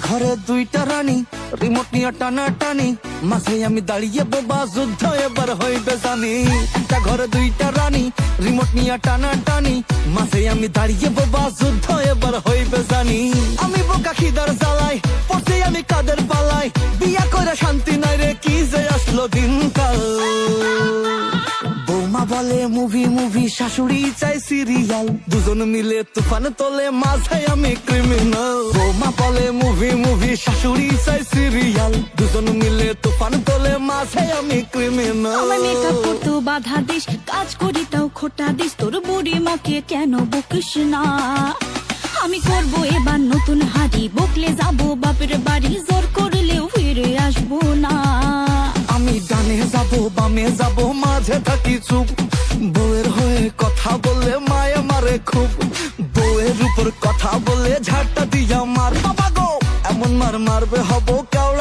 ঘরে দুইটা রানী, রিমোট নিয়ে টানা টানি, মাঝে আমি দাঁড়িয়ে বোবা, যুদ্ধ এবার হইবে জানি। একটা ঘরে দুইটা রানী, রিমোট নিয়ে টানা টানি, মাঝে আমি দাঁড়িয়ে বোবা, যুদ্ধ এবার হইবে জানি। আমি বোকা খিদার জ্বালাই, পড়ছি আমি কাদের পালাই, বিয়া করে শান্তি নাই রে, কি যে আসলো দিনকাল। বৌমা বলে মুভি মুভি, শাশুড়ি চাই সিরিয়াল, দুজন মিলে তুফান তোলে, মাঝে আমি ক্রিমিনাল। বৌমা বলে মুভি মুভি, শাশুড়ি চাই সিরিয়াল, দুজন মিলে তুফান তোলে, মাঝে আমি ক্রিমিনাল। আমার মেকআপ করতে বাধা দিস, কাজ করি তাও খোটা দিস, তোর বুড়ি মাকে কেন বকিস না। আমি করব এবার নতুন হাড়ি, বকলে যাবো বাপের বাড়ি, জোর করলেও ফিরে আসবো না। আমি ডানে যাব বামে যাব, মাঝে থাকি চুপ, বউয়ের হয়ে কথা বললে মায়ে মারে খুব, বউয়ের উপর কথা বলে ঝাড়টা দিয়া মার, বাবা গো এমন মার মারবে হব কেওড়া।